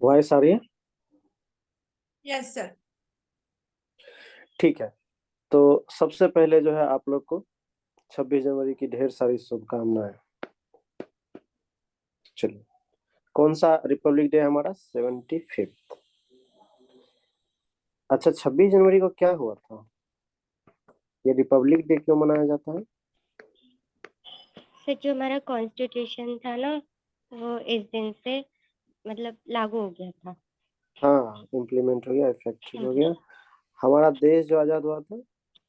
Voice आ रही है? Yes sir. ठीक है। तो सबसे पहले जो है आप लोग को 26 जनवरी की ढेर सारी शुभकामनाएं। चलिए, कौन सा रिपब्लिक डे है हमारा? 75। अच्छा, 26 जनवरी को क्या हुआ था? ये रिपब्लिक डे क्यों मनाया जाता है? सर जो हमारा कॉन्स्टिट्यूशन था ना, वो इस दिन से मतलब लागू हो गया था। हाँ, इम्प्लीमेंट हो गया, इफेक्टिव हो गया। हमारा देश जो आजाद हुआ था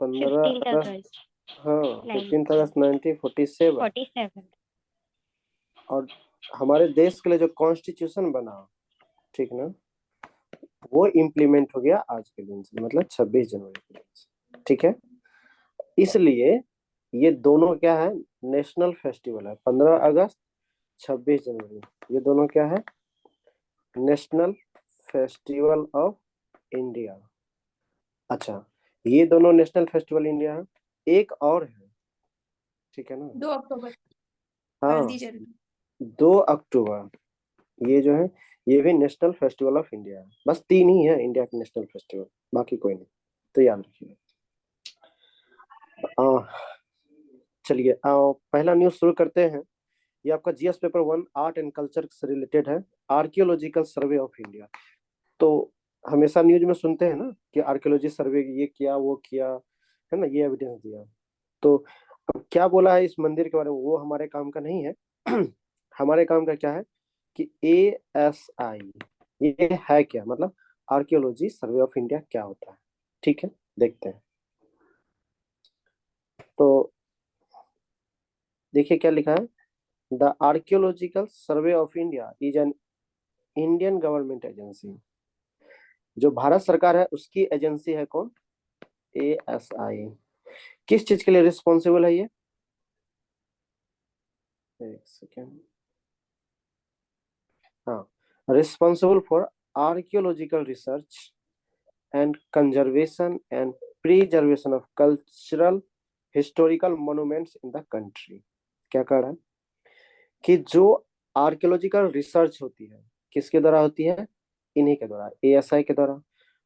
15 अगस्त। 15 अगस्त हाँ, 15 अगस्त 1947। 1947। और हमारे देश के लिए जो कॉन्स्टिट्यूशन बना, ठीक ना, वो इम्प्लीमेंट हो गया आज के दिन से, मतलब 26 जनवरी के दिन से। ठीक है, इसलिए ये दोनों क्या है? नेशनल फेस्टिवल है। 15 अगस्त, 26 जनवरी, ये दोनों क्या है? National festival of India. अच्छा, ये दोनों नेशनल फेस्टिवल इंडिया है। एक और है, ठीक है ना? 2 अक्टूबर हाँ, गांधी जयंती। 2 अक्टूबर, ये जो है ये भी नेशनल फेस्टिवल ऑफ इंडिया है। बस तीन ही है इंडिया के नेशनल फेस्टिवल, बाकी कोई नहीं। तो याद रखिए। चलिए, पहला न्यूज शुरू करते हैं। ये आपका GS paper 1 art and culture से रिलेटेड है। Archaeological survey of India. तो हमेशा न्यूज में सुनते हैं ना कि आर्कियोलॉजी सर्वे ये किया वो किया, है ना, ये एविडेंस दिया। तो अब क्या बोला है इस मंदिर के बारे में, वो हमारे काम का नहीं है। हमारे काम का क्या है कि ASI ये है क्या, मतलब आर्कियोलॉजी सर्वे ऑफ इंडिया क्या होता है। ठीक है, देखते हैं। तो देखिए क्या लिखा है। The archaeological survey of India is an Indian government agency. जो भारत सरकार है उसकी एजेंसी है कौन? ASI। किस चीज के लिए रिस्पॉन्सिबल है ये? एक सेकेंड। हाँ, responsible for archaeological research and conservation and preservation of cultural historical monuments in the country. क्या कह रहा है कि जो आर्कियोलॉजिकल रिसर्च होती है किसके द्वारा होती है? इन्हीं के द्वारा, ASI के द्वारा।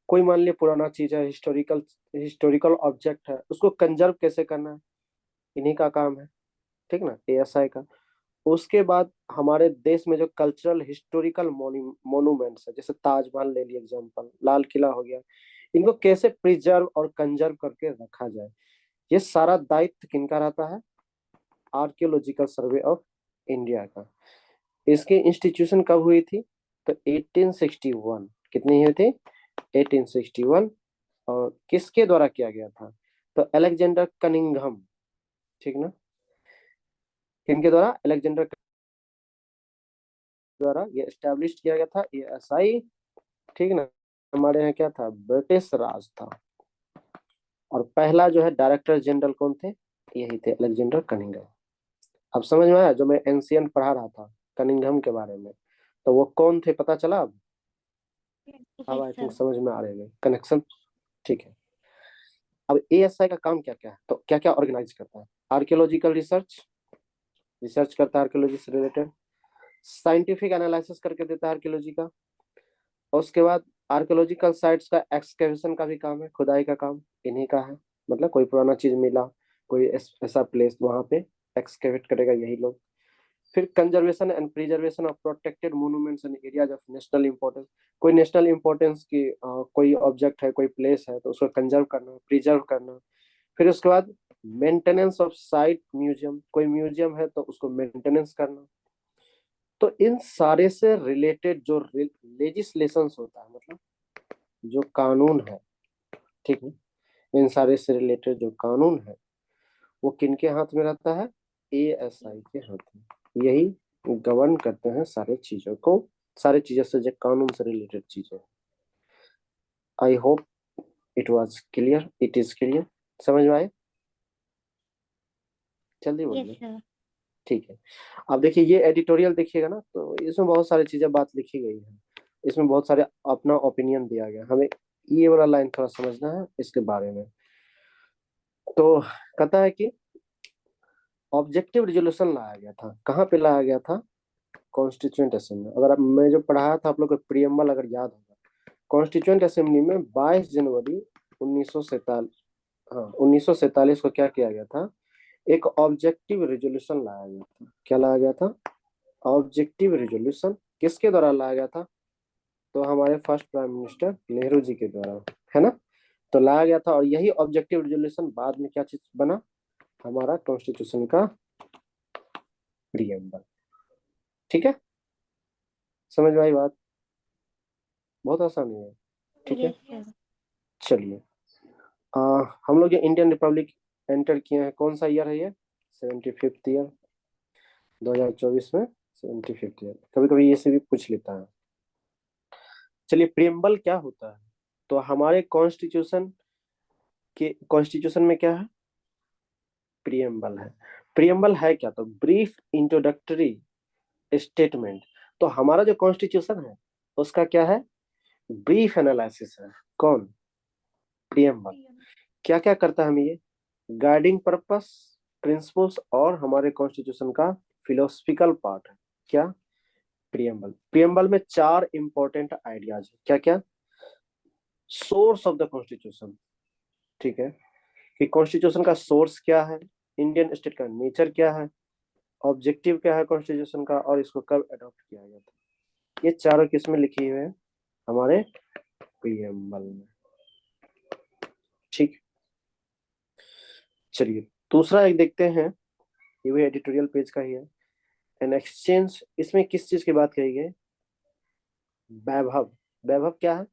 कोई मान लिया पुराना चीज है, हिस्टोरिकल हिस्टोरिकल ऑब्जेक्ट है, उसको कंजर्व कैसे करना है, इन्हीं का काम है। ठीक ना, ASI का। उसके बाद हमारे देश में जो कल्चरल हिस्टोरिकल मॉन्यूमेंट्स है, जैसे ताजमहल ले लिया एग्जांपल, लाल किला हो गया, इनको कैसे प्रिजर्व और कंजर्व करके रखा जाए, ये सारा दायित्व किनका रहता है? आर्कियोलॉजिकल सर्वे ऑफ इंडिया का। इसकी इंस्टीट्यूशन कब हुई थी? तो 1861। कितनी हुई थी? 1861। और किसके द्वारा किया गया था? तो अलेक्जेंडर कनिंघम। ठीक ना, किनके द्वारा? अलेक्जेंडर द्वारा ये एस्टेब्लिश किया गया था, ASI। ठीक ना, हमारे यहाँ क्या था? ब्रिटिश राज था। और पहला जो है डायरेक्टर जनरल कौन थे? यही थे, अलेक्जेंडर कनिंघम। अब समझ में आया? जो मैं एंशियंट पढ़ा रहा था कनिंघम के बारे में, तो वो कौन थे, पता चला अब यस आई थिंक सर। समझ में आ रहे हैं कनेक्शन। ठीक है। अब ASI का काम क्या क्या है, तो क्या क्या ऑर्गेनाइज करता है? आर्कियोलॉजिकल रिसर्च, रिसर्च करता है आर्कियोलॉजी से रिलेटेड। साइंटिफिक एनालिसिस करके देता है आर्कियोलॉजी का। और उसके बाद आर्कियोलॉजिकल साइट्स का एक्सकेवेशन का भी काम है, खुदाई का काम इन्हीं का है। मतलब कोई पुराना चीज मिला, कोई ऐसा प्लेस, वहां पे एक्सकेवेट करेगा यही लोग। फिर conservation and preservation of protected monuments and areas of national importance. कोई नेशनल इंपॉर्टेंस की कोई ऑब्जेक्ट है, कोई प्लेस है, तो उसको कंजर्व करना, प्रिजर्व करना। फिर उसके बाद मेंटेनेंस ऑफ साइट म्यूजियम, कोई म्यूजियम है तो उसको मेंटेनेंस करना। तो इन सारे से रिलेटेड जो लेजिस्लेशंस होता है, मतलब जो कानून है, ठीक है, इन सारे से रिलेटेड जो कानून है वो किनके हाथ में रहता है? ASI के हाथ में। यही गवर्न करते हैं सारे चीजों को, सारे चीजों से जो कानून से रिलेटेड चीजें। I hope it was clear, it is clear. समझ में आए? जल्दी यस बोलिए। सर। ठीक है। अब देखिए ये एडिटोरियल देखिएगा ना, तो इसमें बहुत सारी चीजें बात लिखी गई है। इसमें बहुत सारे अपना ओपिनियन दिया गया। हमें ये वाला लाइन थोड़ा समझना है इसके बारे में। तो कहता है कि ऑब्जेक्टिव रिजोल्यूशन लाया गया था। कहाँ पे लाया गया था? कॉन्स्टिट्यूएंट असेंबली, अगर मैं जो पढ़ाया था आप लोग को प्रियम्बल अगर याद होगा, कॉन्स्टिट्यूएंट असेंबली में 22 जनवरी 1947, हाँ 1947 को क्या किया गया था, एक ऑब्जेक्टिव रेजोल्यूशन लाया गया था। क्या लाया गया था? Objective resolution. किसके द्वारा लाया गया था? तो हमारे first prime minister Nehru ji के द्वारा, है ना। तो लाया गया था और यही ऑब्जेक्टिव रेजोल्यूशन बाद में क्या चीज बना, हमारा कॉन्स्टिट्यूशन का प्रियम्बल। ठीक है, समझ में आई बात? बहुत आसान है, ठीक है। Yes sir. चलिए, हम लोग ये इंडियन रिपब्लिक एंटर किए हैं, कौन सा ईयर है ये? 75th ईयर, 2024 में 75th ईयर। कभी कभी ये से भी पूछ लेता है। चलिए, प्रियम्बल क्या होता है? तो हमारे कॉन्स्टिट्यूशन में क्या है? प्रियम्बल है। प्रियम्बल है क्या? तो ब्रीफ इंट्रोडक्टरी स्टेटमेंट। तो हमारा जो कॉन्स्टिट्यूशन है उसका क्या है? ब्रीफ एनालिसिस है। कौन? प्रियम्बल। क्या क्या करता है हमें ये? गाइडिंग पर्पस, प्रिंसिपल्स और हमारे कॉन्स्टिट्यूशन का फिलोसफिकल पार्ट है। क्या? प्रियम्बल। प्रियम्बल में 4 इंपॉर्टेंट आइडियाज है। क्या क्या? सोर्स ऑफ द कॉन्स्टिट्यूशन, ठीक है, कि कॉन्स्टिट्यूशन का सोर्स क्या है, इंडियन स्टेट का नेचर क्या है, ऑब्जेक्टिव क्या है कॉन्स्टिट्यूशन का, और इसको कब अडॉप्ट किया गया था। ये चारों किसमें लिखी हुई है? हमारे प्रियम्बल में। ठीक, चलिए दूसरा एक देखते हैं, ये भी एडिटोरियल पेज का ही है। एन एक्सचेंज, इसमें किस चीज की बात कही गई? वैभव। वैभव क्या है?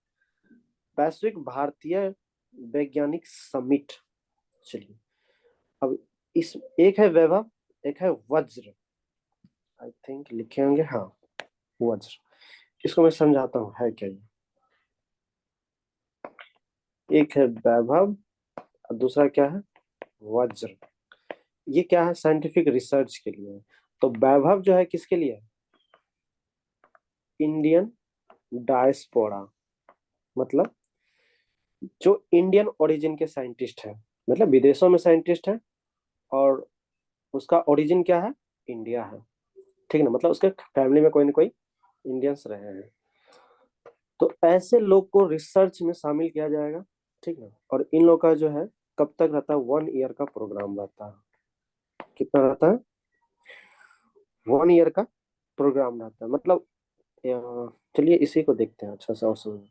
वैश्विक भारतीय वैज्ञानिक समिट। चलिए, अब इस एक है वैभव, एक है वज्र, आई थिंक लिखे होंगे, हाँ वज्र। इसको मैं समझाता हूँ है क्या ये। एक है वैभव और दूसरा क्या है? वज्र। ये क्या है? साइंटिफिक रिसर्च के लिए है। तो वैभव जो है किसके लिए है? इंडियन डायस्पोरा, मतलब जो इंडियन ओरिजिन के साइंटिस्ट हैं, मतलब विदेशों में साइंटिस्ट हैं और उसका ओरिजिन क्या है? इंडिया है, ठीक है ना, मतलब उसके फैमिली में कोई ना कोई इंडियंस रहे हैं। तो ऐसे लोग को रिसर्च में शामिल किया जाएगा, ठीक है। और इन लोग का जो है कब तक रहता है? 1 ईयर का प्रोग्राम रहता है। कितना रहता है? 1 ईयर का प्रोग्राम रहता है, मतलब चलिए इसी को देखते हैं अच्छा से और समझ।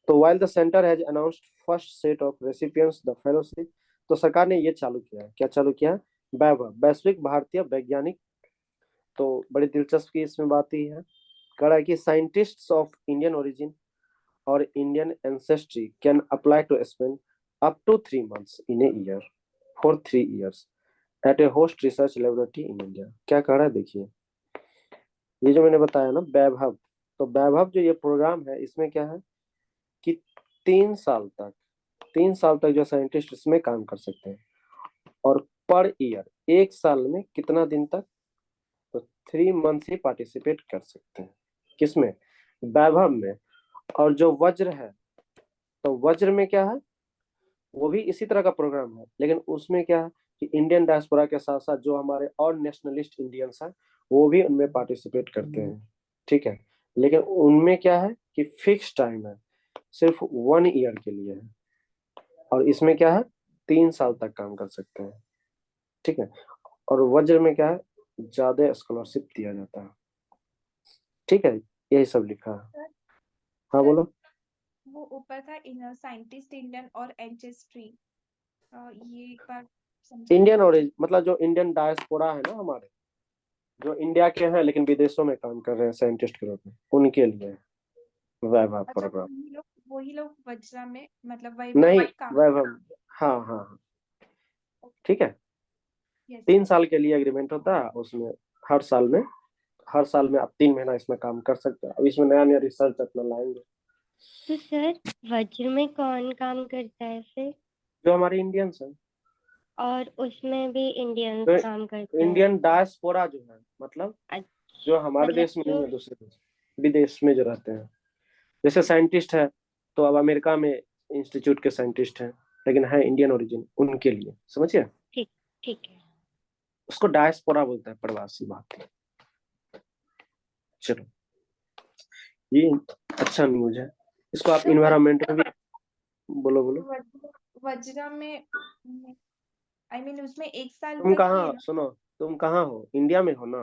तो while the center has announced first set of recipients the fellowship, तो सरकार ने ये चालू किया है। क्या चालू किया है? वैभव, वैश्विक भारतीय वैज्ञानिक। तो बड़ी दिलचस्प की इसमें बात ही है, कह रहा है कि साइंटिस्ट्स ऑफ इंडियन ओरिजिन और Indian ancestry can apply to spend up to 3 months in a year for 3 years at a host research laboratory in India. क्या कह रहा है देखिए, ये जो मैंने बताया ना वैभव, तो वैभव जो ये प्रोग्राम है इसमें क्या है कि 3 साल तक, 3 साल तक जो साइंटिस्ट इसमें काम कर सकते हैं। और पर ईयर, एक साल में कितना दिन तक? तो 3 months ही पार्टिसिपेट कर सकते हैं। किसमें? वैभव में। और जो वज्र है, तो वज्र में क्या है? वो भी इसी तरह का प्रोग्राम है, लेकिन उसमें क्या है कि इंडियन डायस्पोरा के साथ साथ जो हमारे और नेशनलिस्ट इंडियंस हैं वो भी उनमें पार्टिसिपेट करते हैं, ठीक है। लेकिन उनमें क्या है कि फिक्स टाइम है, सिर्फ 1 ईयर के लिए है। और इसमें क्या है? 3 साल तक काम कर सकते हैं, ठीक है। और वज्र में क्या है? ज्यादा स्कॉलरशिप दिया जाता है, ठीक है। यही सब लिखा है। हाँ सर, बोलो। वो ऊपर था इन साइंटिस्ट इंडियन और एंचेस्ट्री, ये एक बार समझाइए। इंडियन ओरिजिन मतलब जो इंडियन डायस्पोरा है ना हमारे, जो इंडिया के हैं लेकिन विदेशों में काम कर रहे हैं साइंटिस्ट के रूप में, उनके लिए वैभव अच्छा, प्रोग्राम। वही लोग वज्रा में मतलब वही नहीं, वही काम। वैभव, हाँ हाँ हाँ, ठीक है। Yes 3 sir. साल के लिए एग्रीमेंट होता है उसमें। हर साल में, हर साल में आप 3 महीना इसमें काम कर सकते हैं। अब इसमें नया नया रिसर्च अपना लाएंगे। तो सर वज्र में कौन काम करता है फिर? जो हमारे इंडियंस हैं, और उसमें भी इंडियंस तो काम करते हैं? इंडियन डायस्पोरा जो है, मतलब जो अच्छा, हमारे मतलब देश में नहीं जो है, दूसरे देश, विदेश में जो रहते हैं। जैसे साइंटिस्ट है, तो अब अमेरिका में इंस्टीट्यूट के साइंटिस्ट हैं लेकिन है इंडियन ओरिजिन, उनके लिए, समझिए। ठीक, ठीक है। उसको डायस्पोरा बोलता है, प्रवासी भारतीय। चलो ये अच्छा न्यूज है, इसको आप तो इन्वायरमेंट में भी बोलो बोलो। वज्रा में आई मीन उसमें 1 साल तुम तक ही है कहाँ ना? सुनो, तुम कहाँ हो, इंडिया में हो ना?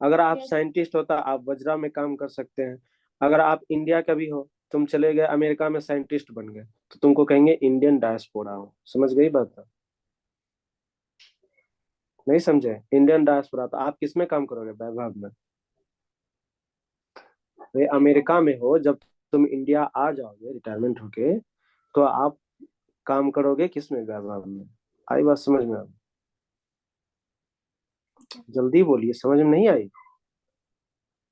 अगर आप यस। साइंटिस्ट होता आप वज्रा में काम कर सकते हैं। अगर आप इंडिया का भी हो, तुम चले गए अमेरिका में साइंटिस्ट बन गए, तो तुमको कहेंगे इंडियन डायस्पोरा हो। समझ गई बात? नहीं समझे? इंडियन डायस्पोरा, तो आप किस में काम करोगे? वैभव में। वे अमेरिका में हो, जब तुम इंडिया आ जाओगे रिटायरमेंट होके, तो आप काम करोगे किस में? वैभव में। आई बात समझ में? आप जल्दी बोलिए, समझ में नहीं आई?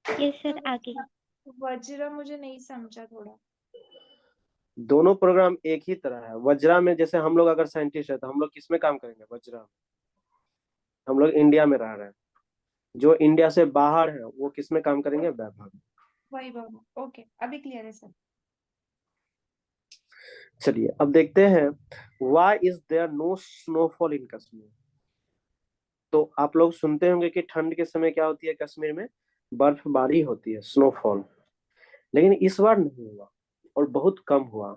यस सर, आगे। वज्रा मुझे नहीं समझा थोड़ा। दोनों प्रोग्राम एक ही तरह है। वज्रा में जैसे हम लोग अगर साइंटिस्ट है तो हम लोग किस में काम करेंगे? वज्रा में। हम लोग इंडिया में रह रहे हैं, जो इंडिया से बाहर है वो किस में काम करेंगे? वैभव में। वही बाबू, ओके अभी क्लियर है सर। चलिए अब देखते हैं, why is there no snowfall in Kashmir. तो आप लोग सुनते होंगे कि ठंड के समय क्या होती है कश्मीर में? बर्फबारी होती है, स्नोफॉल। लेकिन इस बार नहीं हुआ, और बहुत कम हुआ।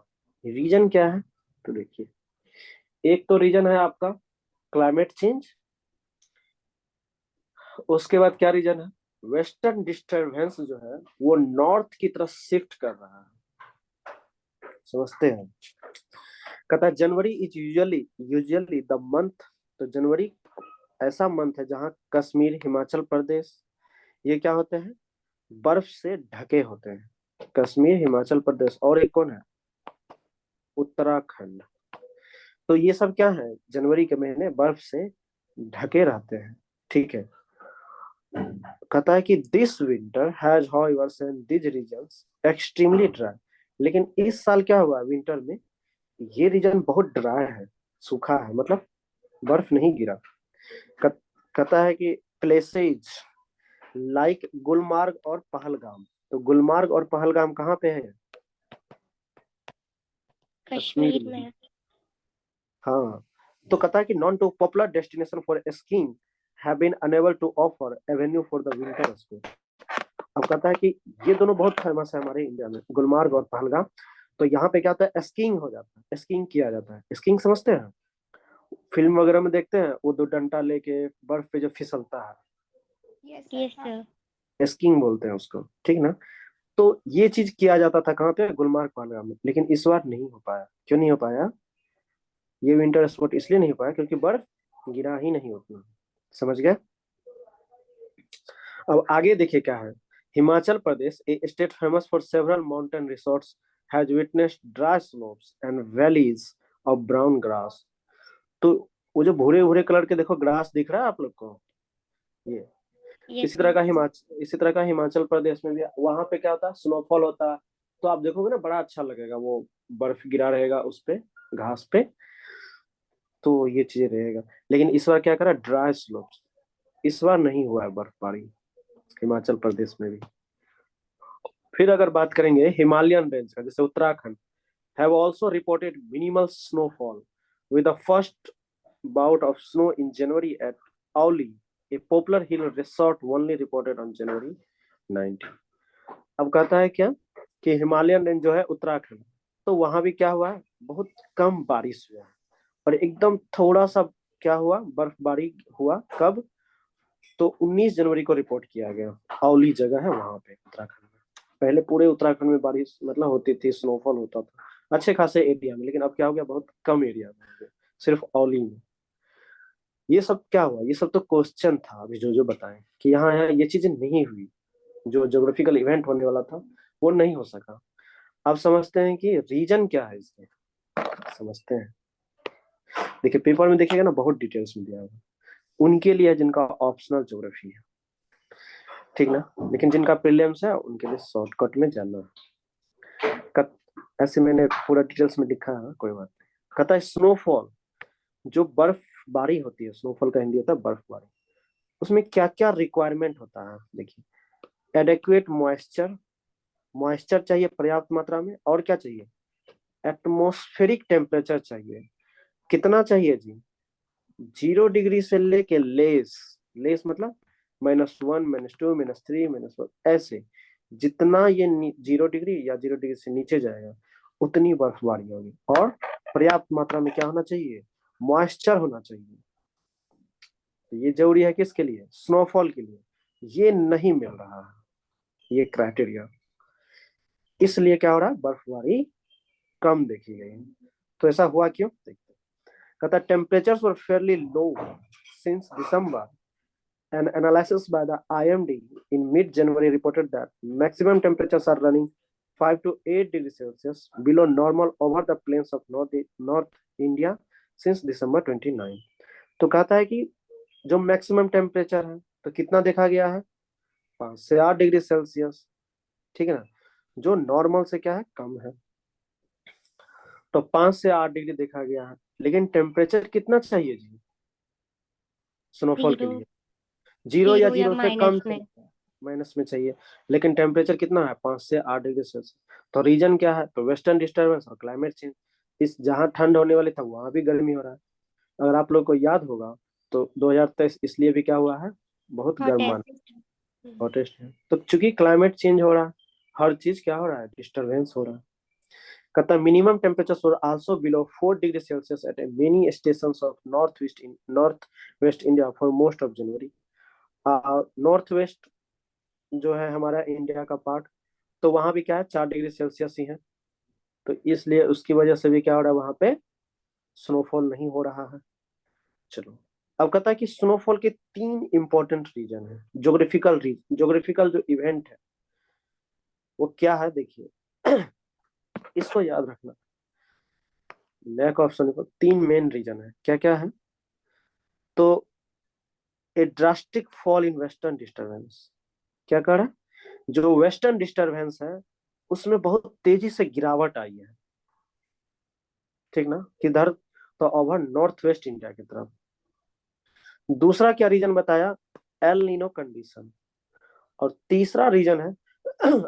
रीजन क्या है? तो देखिए, एक तो रीजन है आपका क्लाइमेट चेंज। उसके बाद क्या रीजन है? वेस्टर्न डिस्टरबेंस जो है वो नॉर्थ की तरफ शिफ्ट कर रहा है। समझते हैं? कहता है जनवरी is usually usually the month. तो जनवरी ऐसा मंथ है जहाँ कश्मीर, हिमाचल प्रदेश, ये क्या होते हैं? बर्फ से ढके होते हैं। कश्मीर, हिमाचल प्रदेश, और एक कौन है? उत्तराखंड। तो ये सब क्या है? जनवरी के महीने बर्फ से ढके रहते हैं। ठीक है। कहता है कि this winter has however seen this regions extremely dry. लेकिन इस साल क्या हुआ विंटर में? ये रीजन बहुत ड्राई है, सूखा है, मतलब बर्फ नहीं गिरा। कहता है कि प्लेसेज लाइक गुलमार्ग और पहलगाम। तो गुलमार्ग और पहलगाम कहाँ पे है? कश्मीर कश्मीर में। में। हाँ। तो कहता है कि known to popular destination for skiing have been unable to offer avenue for the winter sport. अब कहता है कि ये दोनों बहुत फेमस है हमारे इंडिया में, गुलमार्ग और पहलगाम। तो यहाँ पे क्या होता है? स्कीइंग हो जाता है, स्कीइंग किया जाता है। स्कीइंग समझते हैं? फिल्म वगैरह में देखते हैं वो दो डंडा लेके बर्फ पे जो फिसलता है, yes yes sir. Sir. Skiing बोलते हैं उसको। ठीक ना? तो ये चीज किया जाता था कहाँ पे? गुलमार्ग पहलगाम में। लेकिन इस बार नहीं हो पाया। क्यों नहीं हो पाया? ये विंटर स्पोर्ट इसलिए नहीं हो पाया क्योंकि बर्फ गिरा ही नहीं उतना। समझ गए? अब आगे देखिए क्या है। Himachal Pradesh, a state famous for several mountain resorts, has witnessed dry slopes and valleys of brown grass. तो वो जो भूरे भूरे कलर के देखो ग्रास दिख रहा है आप लोग को, ये यस सर। इसी तरह का हिमाचल प्रदेश में भी वहां पे क्या होता है? स्नोफॉल होता है। तो आप देखोगे ना, बड़ा अच्छा लगेगा, वो बर्फ गिरा रहेगा उस पे, घास पे। तो ये चीजें रहेगा। लेकिन इस बार क्या करा? Dry slopes. इस बार नहीं हुआ है बर्फबारी हिमाचल प्रदेश में भी। फिर अगर बात करेंगे हिमालयन रेंज का, जैसे Uttarakhand have also reported minimal snowfall with the first bout of snow in January at Auli, a popular hill resort only reported on January 19। अब कहता है क्या कि हिमालयन रेंज जो है उत्तराखंड, तो वहां भी क्या हुआ है? बहुत कम बारिश हुआ है, और एकदम थोड़ा सा क्या हुआ? बर्फबारी हुआ। कब? तो 19 जनवरी को रिपोर्ट किया गया। औली जगह है वहां पे उत्तराखंड में। पहले पूरे उत्तराखंड में बारिश मतलब होती थी, स्नोफॉल होता था अच्छे खासे एरिया में। लेकिन अब क्या हो गया? बहुत कम एरिया में हो गया, सिर्फ औली में। ये सब क्या हुआ? ये सब तो क्वेश्चन था अभी जो जो बताएं कि यहाँ यहाँ ये चीजें नहीं हुई। जो ज्योग्राफिकल इवेंट होने वाला था वो नहीं हो सका। अब समझते हैं कि रीजन क्या है इसके। समझते हैं। देखिए पेपर में देखिएगा ना, बहुत डिटेल्स में दिया हुआ उनके लिए जिनका ऑप्शनल ज्योग्राफी है। ठीक ना? लेकिन जिनका प्रीलिम्स है उनके लिए शॉर्टकट में जाना कत, ऐसे मैंने पूरा डिटेल्स में लिखा है, कोई बात नहीं। कहता है स्नोफॉल, जो बर्फबारी होती है, स्नोफॉल का हिंदी होता है बर्फबारी, उसमें क्या क्या रिक्वायरमेंट होता है? देखिए, एडेक्वेट मॉइस्चर, मॉइस्चर चाहिए पर्याप्त मात्रा में, और क्या चाहिए? एटमॉस्फेरिक टेम्परेचर चाहिए। कितना चाहिए जी? 0 डिग्री से लेके लेस, लेस मतलब -1 -2 -3 -1 ऐसे जितना ये 0 डिग्री या 0 डिग्री से नीचे जाएगा उतनी बर्फबारी होगी। और पर्याप्त मात्रा में क्या होना चाहिए, मॉइस्चर होना चाहिए। तो ये जरूरी है किसके लिए, स्नोफॉल के लिए। ये नहीं मिल रहा है ये क्राइटेरिया, इसलिए क्या हो रहा है, बर्फबारी कम देखी गई है। तो ऐसा हुआ क्यों, देखते हैं। कहता है temperatures were Fairlie low since December. An analysis by the IMD in mid-January reported that maximum temperatures are running 5 to 8 degrees Celsius below normal over the plains of North India since December 29। तो कहता है कि जो maximum temperature है तो कितना देखा गया है, 5 से 8 डिग्री सेल्सियस, ठीक है ना, जो नॉर्मल से क्या है, कम है। तो 5 से 8 डिग्री देखा गया है, लेकिन टेम्परेचर कितना चाहिए जी स्नोफॉल के 0 लिए, 0 या 0 या 0 से कम माइनस में। चाहिए, माइनस में चाहिए। लेकिन टेम्परेचर कितना है, 5 से 8 डिग्री सेल्सियस। तो रीजन क्या है, तो वेस्टर्न डिस्टर्बेंस और क्लाइमेट चेंज। इस जहां ठंड होने वाली था वहां भी गर्मी हो रहा है। अगर आप लोग को याद होगा तो 2023 इसलिए भी क्या हुआ है, बहुत गर्म मान, हॉटेस्ट। हॉटेस्ट है। तो चूंकि क्लाइमेट चेंज हो रहा है, हर चीज क्या हो रहा है, डिस्टर्बेंस हो रहा है। कहता है minimum temperatures were also below 4 degree Celsius at many stations of north west India for most of January. North west जो है हमारा इंडिया का पार्ट, तो वहां भी क्या है, 4 डिग्री सेल्सियस ही है। तो इसलिए उसकी वजह से भी क्या हो रहा है, वहां पे स्नोफॉल नहीं हो रहा है। चलो, अब कहता है कि स्नोफॉल के 3 इंपॉर्टेंट रीजन है, जोग्राफिकल जो इवेंट है वो क्या है, देखिए इसको याद रखना। Lack of snowfall 3 main reason है, क्या क्या है, तो a drastic fall in western disturbance. क्या कर रहा है, जो वेस्टर्न डिस्टर्बेंस है उसमें बहुत तेजी से गिरावट आई है, ठीक ना, किधर, तो ओवर नॉर्थ वेस्ट इंडिया की तरफ। दूसरा क्या रीजन बताया, एल नीनो कंडीशन। और तीसरा रीजन है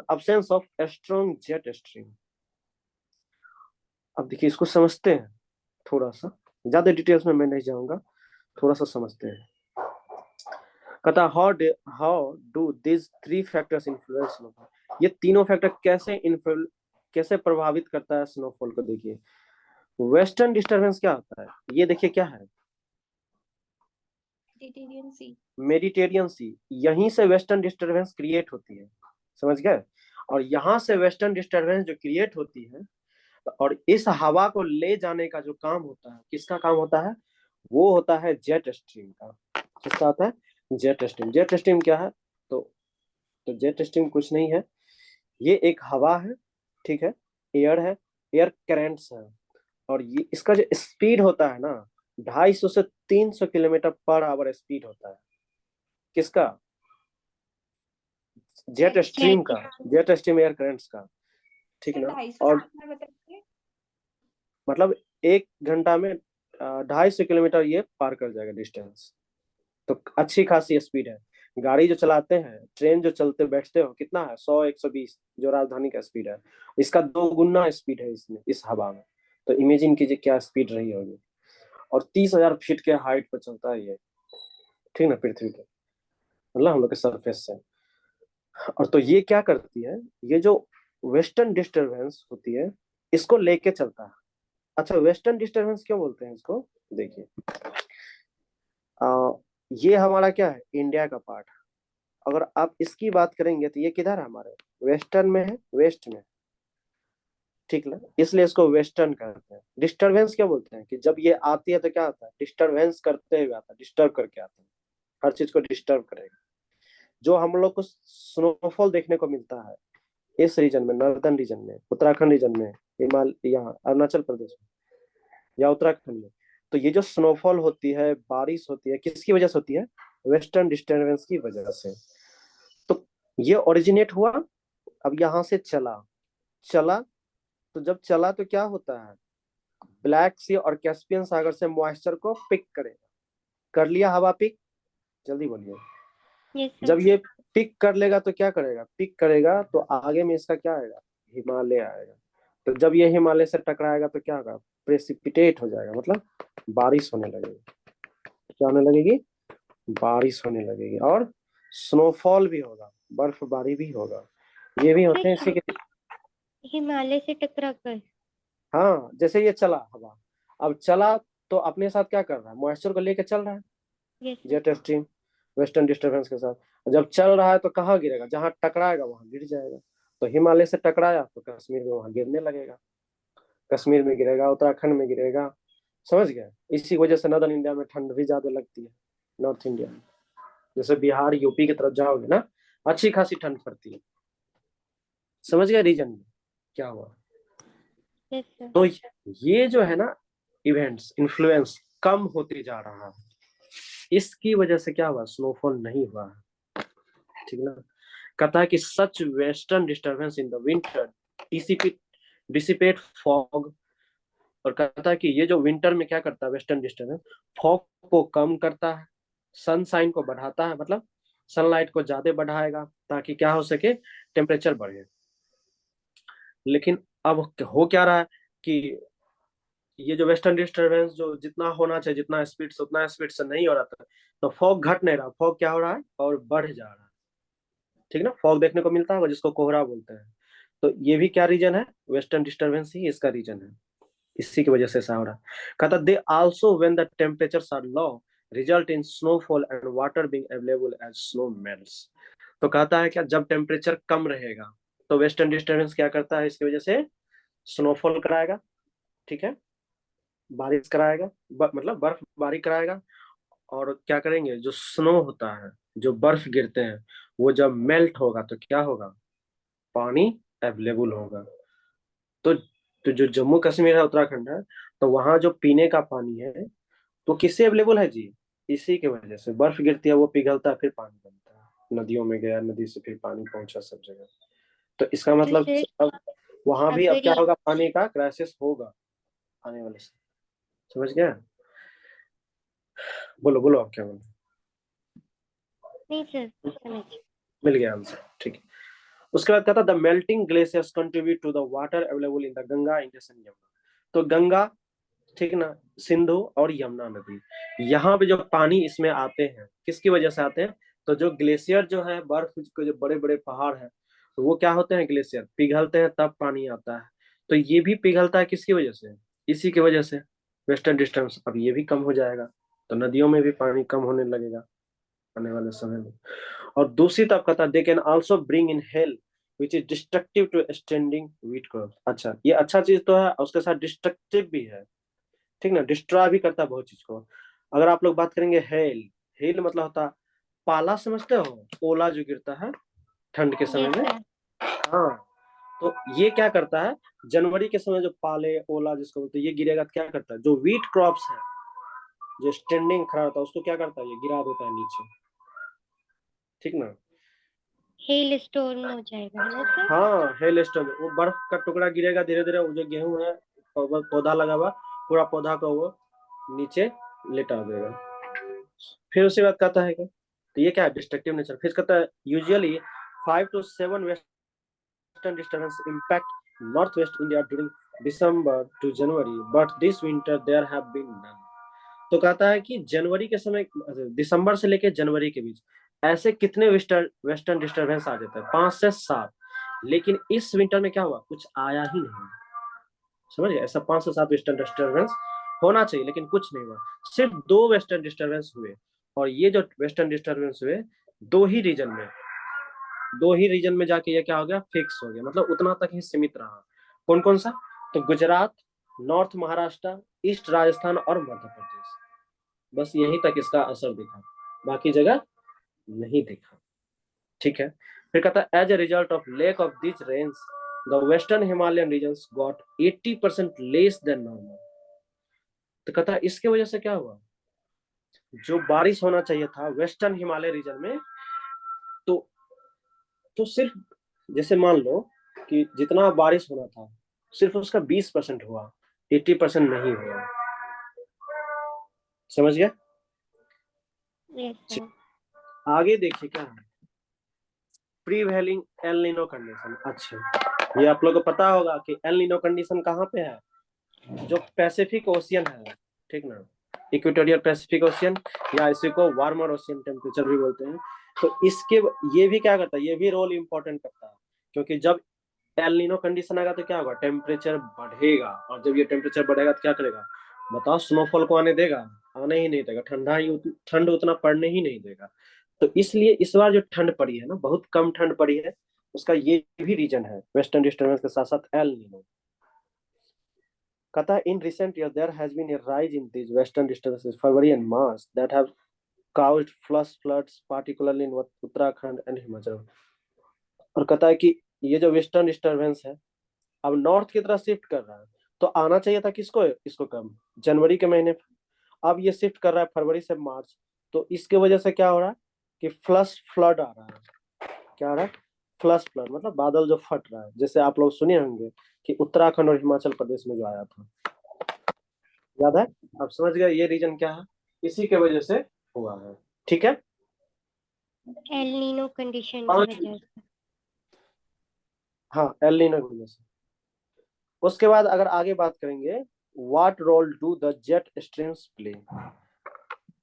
absence of strong jet stream. अब देखिए इसको समझते हैं थोड़ा सा, ज्यादा डिटेल्स में मैं नहीं जाऊंगा, थोड़ा सा समझते हैं। कहता how do this 3 factors influence snowfall. ये तीनों फैक्टर कैसे प्रभावित करता है स्नोफॉल को, देखिए। वेस्टर्न डिस्टर्बेंस क्या होता है, ये देखिए क्या है, मेडिटेरियन सी। मेडिटेरियन सी, यहीं से वेस्टर्न डिस्टरबेंस क्रिएट होती है, समझ गए। और यहाँ से वेस्टर्न डिस्टरबेंस जो क्रिएट होती है, और इस हवा को ले जाने का जो काम होता है, किसका काम होता है, वो होता है जेट स्ट्रीम का। किसका होता है, जेट स्ट्रीम। जेट स्ट्रीम क्या है, तो जेट स्ट्रीम कुछ नहीं है, ये एक हवा है, ठीक है, एयर है, एयर करेंट्स है। और ये इसका जो स्पीड होता है ना, 250 से 300 किलोमीटर पर आवर स्पीड होता है, किसका, जेट स्ट्रीम का, जेट स्ट्रीम एयर करंट्स का, ठीक ना। 250 और कितना बताइए। मतलब 1 घंटा में 250 किलोमीटर ये पार कर जाएगा डिस्टेंस। तो अच्छी खासी स्पीड है। गाड़ी जो चलाते हैं, ट्रेन जो चलते बैठते हो, कितना है, 100 120 जो राजधानी का स्पीड है, इसका 2 गुना स्पीड है इसमें, इस हवा में। तो इमेजिन कीजिए क्या स्पीड रही होगी। और 30,000 फीट के हाइट पर चलता है ये, ठीक ना, पृथ्वी के, मतलब हम लोग के सरफेस से। और तो ये क्या करती है, ये जो वेस्टर्न डिस्टरबेंस होती है इसको लेके चलता है। अच्छा, वेस्टर्न डिस्टरबेंस क्यों बोलते हैं इसको, देखिए ये हमारा क्या है, इंडिया का पार्ट। अगर आप इसकी बात करेंगे तो ये किधर है, हमारे वेस्टर्न में है, वेस्ट में, ठीक ना, इसलिए इसको वेस्टर्न कहते हैं। डिस्टरबेंस क्या बोलते हैं, कि जब ये आती है तो क्या आता है, डिस्टरबेंस करते हुए आता है, डिस्टर्ब करके आता है, हर चीज को डिस्टर्ब करेगा। जो हम लोग को स्नोफॉल देखने को मिलता है इस रीजन में, नॉर्दर्न रीजन में, उत्तराखंड रीजन में, हिमालय, यहाँ अरुणाचल प्रदेश में या उत्तराखंड में, तो ये जो स्नोफॉल होती है, बारिश होती है, किसकी वजह से होती है, वेस्टर्न डिस्टर्बेंस की वजह से। तो ये ओरिजिनेट हुआ, अब यहाँ से चला चला, तो जब चला तो क्या होता है, ब्लैक सी और कैस्पियन सागर से मॉइस्चर को पिक करेगा, कर लिया हवा पिक, जल्दी बोलिए। यस जब सर। ये पिक कर लेगा तो क्या करेगा, पिक करेगा तो आगे में इसका क्या आएगा, हिमालय आएगा। तो जब ये हिमालय से टकराएगा तो क्या होगा, प्रेसिपिटेट हो जाएगा, मतलब बारिश होने लगेगी। क्या होने लगेगी, बारिश होने लगेगी। और स्नोफॉल भी होगा, बर्फबारी भी होगा, ये भी होते हैं इसी के। हिमालय से टकरा कर। हाँ, जैसे ये चला हवा, अब चला तो अपने साथ क्या कर रहा है, मॉइस्चर को लेके चल रहा है yes sir. Jet stream western disturbance के साथ। जब चल रहा है तो कहाँ गिरेगा, जहां टकराएगा वहां गिर जाएगा। तो हिमालय से टकराया तो कश्मीर में वहां गिरने लगेगा, कश्मीर में गिरेगा, उत्तराखंड में गिरेगा। समझ गया, इसी वजह से नॉर्दर्न इंडिया में ठंड भी ज्यादा लगती है। नॉर्थ इंडिया में जैसे बिहार यूपी की तरफ जाओगे ना, अच्छी खासी ठंड पड़ती है। समझ गया रीजन में क्या हुआ। Yes sir. तो ये जो है ना इवेंट्स इन्फ्लुएंस कम होते जा रहा है, इसकी वजह से क्या हुआ, स्नोफॉल नहीं हुआ है। ठीक ना। कहता है कि such western disturbance in the winter dissipate fog. और कहता है कि ये जो विंटर में क्या करता है वेस्टर्न डिस्टर्बेंस, फॉग को कम करता है, सनसाइन को बढ़ाता है, मतलब सनलाइट को ज्यादा बढ़ाएगा ताकि क्या हो सके, टेम्परेचर बढ़े। लेकिन अब हो क्या रहा है कि ये जो वेस्टर्न डिस्टरबेंस जो जितना होना चाहिए, जितना स्पीड से उतना स्पीड से नहीं हो रहा था, तो फॉग घट नहीं रहा, फॉग क्या हो रहा है और बढ़ जा रहा है। ठीक ना, फॉग देखने को मिलता है जिसको कोहरा बोलते हैं। तो ये भी क्या रीजन है, वेस्टर्न डिस्टरबेंस ही इसका रीजन है, इसी की वजह से ऐसा हो रहा है। कहता they also when the temperatures are low result in snowfall and water being available as snow melts. तो कहता है क्या, जब टेम्परेचर कम रहेगा तो वेस्टर्न डिस्टरबेंस क्या करता है, इसकी वजह से स्नोफॉल कराएगा, ठीक है, बारिश कराएगा, मतलब बर्फबारी कराएगा। और क्या करेंगे, जो स्नो होता है, जो बर्फ गिरते हैं, वो जब मेल्ट होगा तो क्या होगा, पानी अवेलेबल होगा। तो जो जम्मू कश्मीर है, उत्तराखंड है, तो वहां जो पीने का पानी है तो किससे अवेलेबल है जी, इसी की वजह से बर्फ गिरती है, वो पिघलता है, फिर पानी बनता है, नदियों में गया, नदी से फिर पानी पहुंचा सब जगह। तो इसका तो मतलब सर अब वहां भी अब अगर क्या ये होगा, पानी का क्राइसिस होगा आने वाले से। समझ गया, बोलो बोलो आप क्या बोलो। नहीं सर समझ। मिल गया आंसर, ठीक है। उसके बाद कहता the melting glaciers contribute to the water available in the Ganga Indus and Yamuna. तो गंगा, ठीक ना, सिंधु और यमुना नदी, यहाँ पे जो पानी इसमें आते हैं किसकी वजह से आते हैं, तो जो ग्लेशियर जो है, बर्फ के जो बड़े बड़े पहाड़ हैं, तो वो क्या होते हैं, ग्लेशियर पिघलते हैं तब पानी आता है। तो ये भी पिघलता है किसकी वजह से, इसी की वजह से, वेस्टर्न डिस्टेंस। अब ये भी कम हो जाएगा तो नदियों में भी पानी कम होने लगेगा आने वाले समय में। और दूसरी तरफ कहता है they can also bring in hail which is destructive to standing wheat crop. अच्छा, ये अच्छा चीज तो है, उसके साथ डिस्ट्रक्टिव भी है, ठीक ना, डिस्ट्रॉय भी करता है बहुत चीज को। अगर आप लोग बात करेंगे हेल, हेल मतलब होता है पाला, समझते हो, ओला जो गिरता है ठंड के समय यस में। सर। हाँ, तो ये क्या करता है, जनवरी के समय जो पाले ओला जिसको बोलते हैं, ये गिरेगा तो क्या करता है, जो व्हीट क्रॉप्स है, जो स्टैंडिंग खड़ा होता है, उसको क्या करता है, ये गिरा देता है नीचे। ठीक ना। हेल स्टोर्म हो जाएगा है ना सर। हाँ, हेल स्टोन, वो बर्फ का टुकड़ा गिरेगा धीरे धीरे, वो जो गेहूं है पौधा लगा हुआ, पूरा पौधा को वो नीचे लेटा देगा। फिर उसके बाद कहता है कि तो ये क्या है, डिस्ट्रक्टिव नेचर। फिर कहता है usually 5 to 7 western disturbance impact north west India during December to January, but this winter there have been none. तो कहता है कि जनवरी के समय, दिसंबर से लेकर जनवरी के बीच ऐसे कितने वेस्टर्न डिस्टर्बेंस आ जाता है, 5 से 7। लेकिन इस विंटर में क्या हुआ, कुछ आया ही नहीं। समझ गए, ऐसा 5 से 7 वेस्टर्न डिस्टर्बेंस होना चाहिए लेकिन कुछ नहीं हुआ, सिर्फ 2 वेस्टर्न डिस्टर्बेंस हुए। और ये जो वेस्टर्न डिस्टर्बेंस हुए, दो ही रीजन में, दो ही रीजन में जाके ये क्या हो गया, फिक्स हो गया, मतलब उतना तक ही सीमित रहा। कौन कौन सा, तो गुजरात, नॉर्थ महाराष्ट्र, ईस्ट राजस्थान और मध्य प्रदेश, बस यहीं तक इसका असर दिखा, बाकी जगह नहीं दिखा। ठीक है। फिर कहता है as a result of lack of this rains the western Himalayan regions got 80% less than normal. तो कहता है इसके वजह से क्या हुआ, जो बारिश होना चाहिए था वेस्टर्न हिमालय रीजन में, तो सिर्फ, जैसे मान लो कि जितना बारिश होना था सिर्फ उसका 20% हुआ, 80% नहीं हुआ। समझ गया। Yes sir. आगे देखिए क्या है, प्रीवेलिंग एल नीनो कंडीशन। अच्छा, ये आप लोगों को पता होगा कि एल नीनो कंडीशन कहाँ पे है, जो पैसिफिक ओशियन है, ठीक ना, इक्वेटोरियल पैसिफिक ओशियन, या इसी को वार्मर ओशियन टेम्परेचर भी बोलते हैं। तो इसके ये भी क्या करता है, ये भी रोल इंपॉर्टेंट करता है, क्योंकि जब एल नीनो कंडीशन आएगा तो क्या होगा, टेम्परेचर बढ़ेगा, और जब ये टेम्परेचर बढ़ेगा तो क्या करेगा, बताओ, स्नोफॉल को आने देगा, आने ही नहीं देगा, ठंड उतना पड़ने ही नहीं देगा। तो इसलिए इस बार जो ठंड पड़ी है ना, बहुत कम ठंड पड़ी है, उसका ये भी रीजन है, वेस्टर्न डिस्टर्बेंस के साथ साथ एल नीनो। कहता है in recent year there has been a rise in this western disturbances February and March that have caused flash floods particularly in Uttarakhand and Himachal. और कहता है कि ये जो वेस्टर्न डिस्टर्बेंस है अब नॉर्थ की तरफ शिफ्ट कर रहा है, तो आना चाहिए था किसको, इसको कम जनवरी के महीने, अब ये शिफ्ट कर रहा है फरवरी से मार्च, तो इसके वजह से क्या हो रहा है कि फ्लश फ्लड आ रहा है। क्या आ रहा है, फ्लश फ्लड, मतलब बादल जो फट रहा है, जैसे आप लोग सुने होंगे कि उत्तराखंड और हिमाचल प्रदेश में जो आया था, याद है, आप समझ गए ये रीजन क्या है, इसी के वजह से हुआ है। ठीक है, एल नीनो कंडीशन की वजह से। हाँ, एल नीनो की वजह से। उसके बाद अगर आगे बात करेंगे, what role do the jet streams play.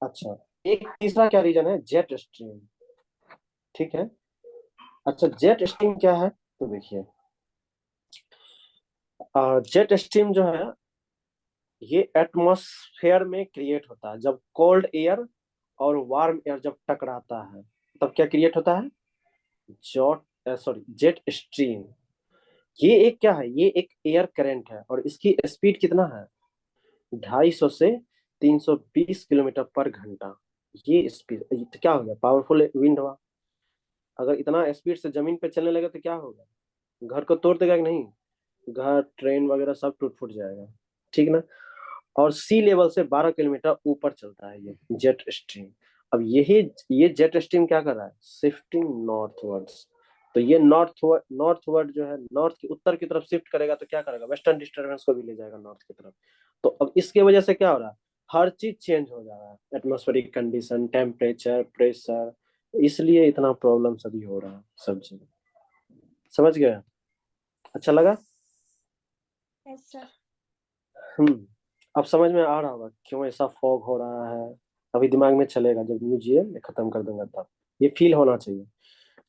अच्छा, एक तीसरा क्या रीजन है, जेट स्ट्रीम। ठीक है, अच्छा जेट स्ट्रीम क्या है, तो देखिए जेट स्ट्रीम जो है ये एटमॉस्फेयर में क्रिएट होता है जब कोल्ड एयर और वार्म एयर जब टकराता है, तब क्या क्रिएट होता है, जेट स्ट्रीम। ये एक क्या है, ये एक एयर करंट है, और इसकी स्पीड कितना है, 250 से 320 किलोमीटर पर घंटा। ये स्पीड तो क्या हो गया, पावरफुल विंड हुआ। अगर इतना स्पीड से जमीन पे चलने लगे तो क्या होगा, घर को तोड़ देगा कि नहीं, घर ट्रेन वगैरह सब टूट फूट जाएगा। ठीक ना, और सी लेवल से 12 किलोमीटर ऊपर चलता है ये जेट स्ट्रीम। अब यही ये जेट स्ट्रीम क्या कर रहा है, शिफ्टिंग नॉर्थवर्ड्स। तो ये नॉर्थवर्ड जो है, नॉर्थ की उत्तर की तरफ शिफ्ट करेगा, तो क्या करेगा, वेस्टर्न डिस्टर्बेंस को भी ले जाएगा नॉर्थ की तरफ। तो अब इसके वजह से क्या हो रहा है, हर चीज चेंज हो जा रहा है, एटमॉस्फेरिक कंडीशन, टेम्परेचर, प्रेशर, इसलिए इतना प्रॉब्लम सभी हो रहा है सब जगह। समझ गए, अच्छा लगा। Yes sir. अब समझ में आ रहा होगा क्यों ऐसा फॉग हो रहा है, अभी दिमाग में चलेगा जब न्यूज ये खत्म कर दूंगा तब, ये फील होना चाहिए।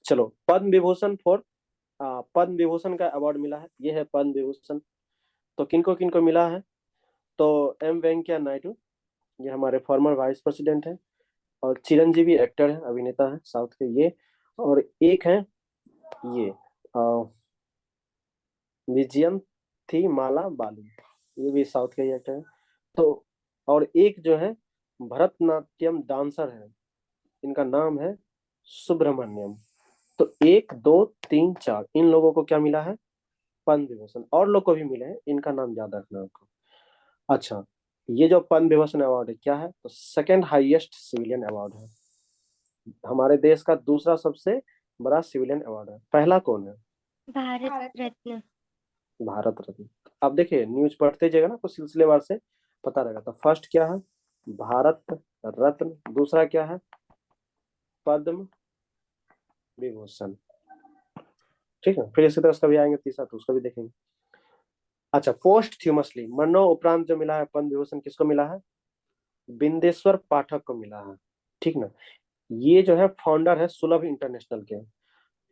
चलो, पद्म विभूषण पद्म विभूषण का अवार्ड मिला है, ये है पद्म विभूषण। तो किनको किनको मिला है, तो एम वेंकैया नायडू, ये हमारे फॉर्मर वाइस प्रेसिडेंट है, और चिरंजीवी एक्टर है, अभिनेता है साउथ के ये, और एक है ये विजयन थी माला बाली, ये भी साउथ के ही एक्टर है। तो और एक जो है भरतनाट्यम डांसर है, इनका नाम है सुब्रमण्यम। तो 1 2 3 4 इन लोगों को क्या मिला है, पद्म विभूषण। और लोग को भी मिले हैं, इनका नाम याद रखना आपको। अच्छा, ये जो पद्म विभूषण अवार्ड है क्या है, तो सेकंड हाईएस्ट सिविलियन अवार्ड है, हमारे देश का दूसरा सबसे बड़ा सिविलियन अवार्ड है। पहला कौन है, भारत भारत रत्न। भारत रत्न। अब देखिए न्यूज पढ़ते जाएगा ना तो सिलसिलेवार से पता रहेगा। तो फर्स्ट क्या है, भारत रत्न, दूसरा क्या है, पद्म विभूषण। ठीक है, फिर इसी तरह उसका भी आएंगे तीसरा, तो उसको भी देखेंगे। अच्छा, पोस्ट थ्यूमसली मरणों उपरांत जो मिला है पद्म विभूषण, किसको मिला है, बिंदेश्वर पाठक को मिला है। ठीक ना, ये जो है फाउंडर है सुलभ इंटरनेशनल के।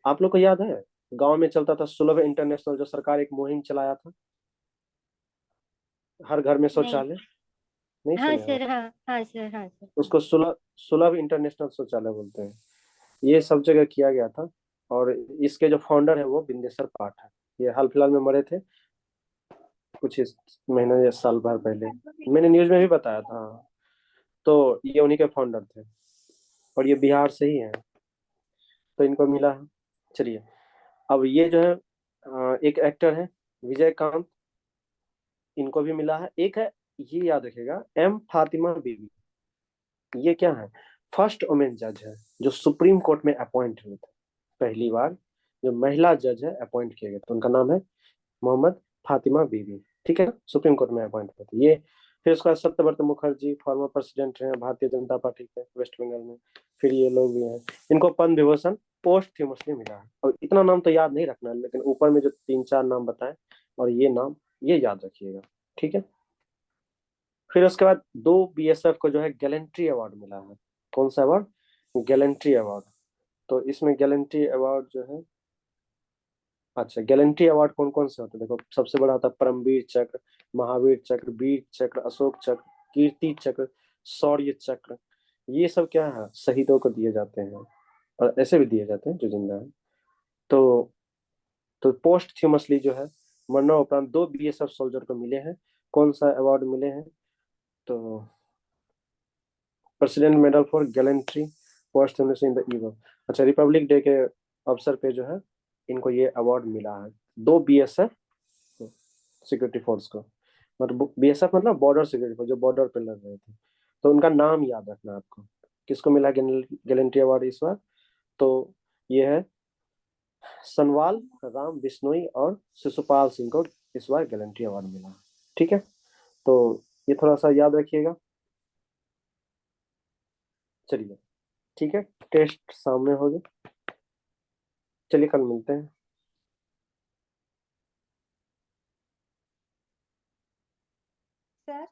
आप लोग को याद है, गांव में चलता था सुलभ इंटरनेशनल, जो सरकार एक मुहिम चलाया था, हर घर में नहीं। शौचालय, नहीं हाँ सुने हो, सर, हाँ हाँ सर, हाँ सर। उसको सुलभ सुलभ इंटरनेशनल शौचालय बोलते हैं। ये सब जगह किया गया था, और इसके जो फाउंडर है वो बिंदेश्वर पाठक, ये हाल फिलहाल में मरे थे, कुछ इस महीने या साल भर पहले, मैंने न्यूज में भी बताया था। तो ये उन्हीं के फाउंडर थे, और ये बिहार से ही है, तो इनको मिला है। चलिए, अब ये जो है एक एक्टर है विजयकांत, इनको भी मिला है। एक है, ये याद रखिएगा, एम फातिमा बीबी, ये क्या है, फर्स्ट वुमेन जज है जो सुप्रीम कोर्ट में अपॉइंट हुए थे, पहली बार जो महिला जज है अपॉइंट किए गए, तो उनका नाम है मोहम्मद फातिमा बीबी। ठीक है, सुप्रीम कोर्ट में अपॉइंट हुए थे ये। फिर उसका सत्यव्रत मुखर्जी फॉर्मर प्रेसिडेंट है भारतीय जनता पार्टी के वेस्ट बंगाल में, फिर ये लोग भी हैं। इनको पद्म विभूषण पोस्ट थ्यूमसली मिला है, और इतना नाम तो याद नहीं रखना है, लेकिन ऊपर में जो 3 4 नाम बताए, और ये नाम ये याद रखिएगा। ठीक है, फिर उसके बाद 2 बीएसएफ को जो है गैलेंट्री अवार्ड मिला है। कौन सा अवार्ड, गैलेंट्री अवार्ड। तो इसमें गैलेंट्री अवार्ड जो है, अच्छा गैलेंट्री अवार्ड कौन कौन से होते हैं? देखो सबसे बड़ा होता है परमवीर चक्र, महावीर चक्र, वीर चक्र, अशोक चक्र, कीर्ति चक्र, शौर्य चक्र। ये सब क्या है, शहीदों को दिए जाते हैं, और ऐसे भी दिए जाते हैं जो जिंदा है। तो पोस्टह्यूमसली जो है मरणोपरांत 2 बीएसएफ सोल्जर को मिले हैं। कौन सा अवार्ड मिले हैं? तो president medal for gallantry posthumously in the eve of, अच्छा रिपब्लिक डे के अवसर पे जो है इनको ये अवार्ड मिला है, 2 बीएसएफ सिक्योरिटी फोर्स को। मतलब बीएसएफ मतलब बॉर्डर सिक्योरिटी फोर्स, जो बॉर्डर पे लड़ रहे थे। तो उनका नाम याद रखना आपको, किसको मिला गैलेंट्री अवार्ड इस बार? तो ये है सनवाल राम बिश्नोई और शिशुपाल सिंह को इस बार गैलेंट्री अवार्ड मिला। ठीक है, तो ये थोड़ा सा याद रखिएगा। चलिए ठीक है, टेस्ट सामने हो गए, चलिए कल मिलते हैं। सर